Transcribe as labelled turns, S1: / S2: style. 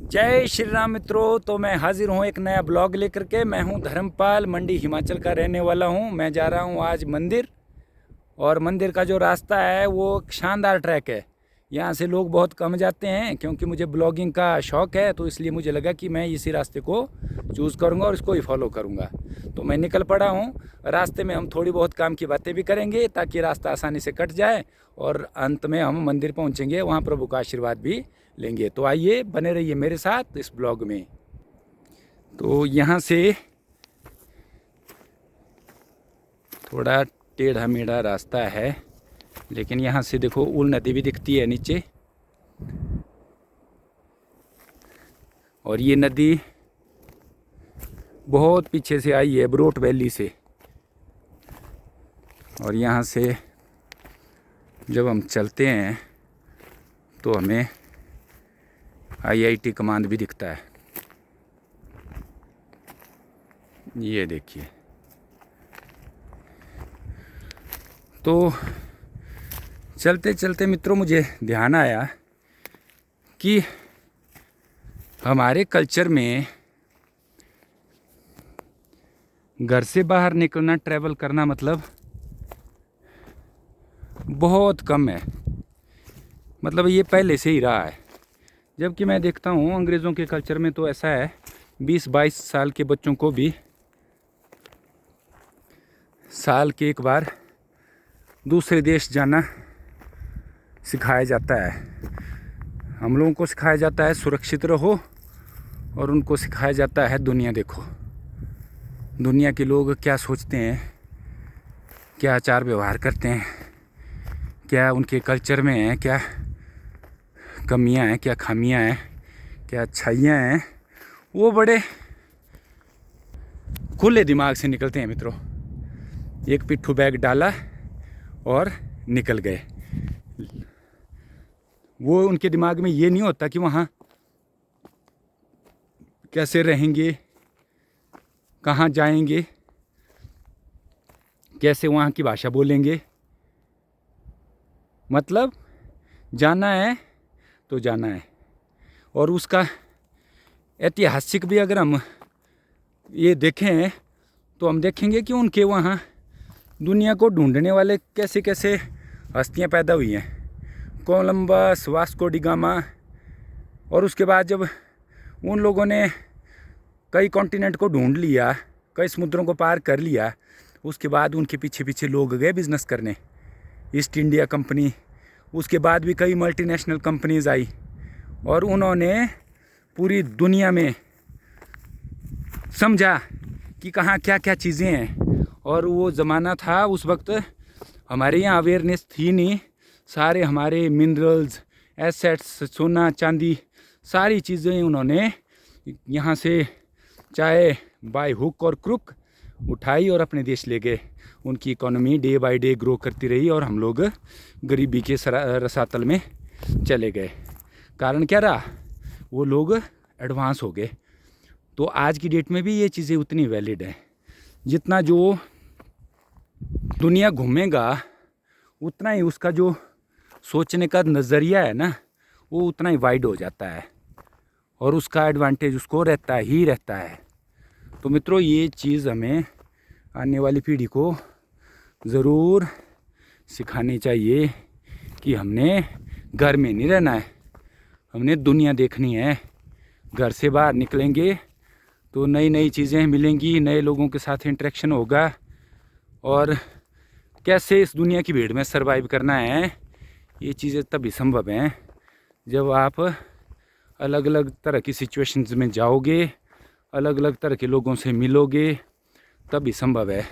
S1: जय श्री राम मित्रों। तो मैं हाजिर हूँ एक नया ब्लॉग लेकर के। मैं हूँ धर्मपाल, मंडी हिमाचल का रहने वाला हूँ। मैं जा रहा हूँ आज मंदिर, और मंदिर का जो रास्ता है वो शानदार ट्रैक है। यहाँ से लोग बहुत कम जाते हैं, क्योंकि मुझे ब्लॉगिंग का शौक़ है, तो इसलिए मुझे लगा कि मैं इसी रास्ते को चूज़ करूँगा और इसको ही फॉलो करूँगा। तो मैं निकल पड़ा हूँ। रास्ते में हम थोड़ी बहुत काम की बातें भी करेंगे ताकि रास्ता आसानी से कट जाए, और अंत में हम मंदिर पहुँचेंगे, वहाँ प्रभु का आशीर्वाद भी लेंगे। तो आइए, बने रहिए मेरे साथ इस ब्लॉग में। तो यहाँ से थोड़ा टेढ़ा मेढ़ा रास्ता है, लेकिन यहाँ से देखो उल नदी भी दिखती है नीचे, और ये नदी बहुत पीछे से आई है, ब्रोट वैली से। और यहाँ से जब हम चलते हैं तो हमें IIT कमांड भी दिखता है, ये देखिए। तो चलते चलते मित्रों मुझे ध्यान आया कि हमारे कल्चर में घर से बाहर निकलना, ट्रैवल करना मतलब बहुत कम है। मतलब ये पहले से ही रहा है। जबकि मैं देखता हूँ अंग्रेज़ों के कल्चर में तो ऐसा है, 20-22 साल के बच्चों को भी साल के एक बार दूसरे देश जाना सिखाया जाता है। हम लोगों को सिखाया जाता है सुरक्षित रहो, और उनको सिखाया जाता है दुनिया देखो। दुनिया के लोग क्या सोचते हैं, क्या आचार व्यवहार करते हैं, क्या उनके कल्चर में है, क्या कमियां हैं, क्या खामियां हैं, क्या अच्छाइयां हैं, वो बड़े खुले दिमाग से निकलते हैं मित्रों। एक पिट्ठू बैग डाला और निकल गए। वो उनके दिमाग में ये नहीं होता कि वहाँ कैसे रहेंगे, कहाँ जाएंगे, कैसे वहाँ की भाषा बोलेंगे। मतलब जाना है तो जाना है। और उसका ऐतिहासिक भी अगर हम ये देखें तो हम देखेंगे कि उनके वहाँ दुनिया को ढूंढने वाले कैसे कैसे हस्तियाँ पैदा हुई हैं। Columbus, Vasco D gamma. और उसके बाद जब उन लोगों ने कई कॉन्टिनेंट को ढूंढ लिया, कई समुद्रों को पार कर लिया, उसके बाद उनके पीछे पीछे लोग गए बिज़नेस करने, ईस्ट इंडिया कंपनी। उसके बाद भी कई मल्टीनेशनल कंपनीज आई, और उन्होंने पूरी दुनिया में समझा कि कहाँ क्या क्या चीज़ें हैं। और वो ज़माना था, उस वक्त हमारे यहाँ अवेयरनेस थी नहीं। सारे हमारे मिनरल्स, एसेट्स, सोना चांदी, सारी चीज़ें उन्होंने यहाँ से चाहे बाय हुक और क्रुक उठाई और अपने देश ले गए। उनकी economy day by day grow करती रही, और हम लोग गरीबी के रसातल में चले गए। कारण क्या रहा? वो लोग एडवांस हो गए। तो आज की डेट में भी ये चीज़ें उतनी वैलिड हैं। जितना जो दुनिया घूमेगा, उतना ही उसका जो सोचने का नज़रिया है ना, वो उतना ही वाइड हो जाता है, और उसका एडवांटेज उसको रहता ही रहता है। तो मित्रों, ये चीज़ हमें आने वाली पीढ़ी को ज़रूर सिखानी चाहिए कि हमने घर में नहीं रहना है, हमने दुनिया देखनी है। घर से बाहर निकलेंगे तो नई नई चीज़ें मिलेंगी, नए लोगों के साथ इंटरेक्शन होगा, और कैसे इस दुनिया की भीड़ में सरवाइव करना है, ये चीज़ें तभी संभव हैं जब आप अलग अलग तरह की सिचुएशंस में जाओगे, अलग अलग तरह के लोगों से मिलोगे, तभी संभव है।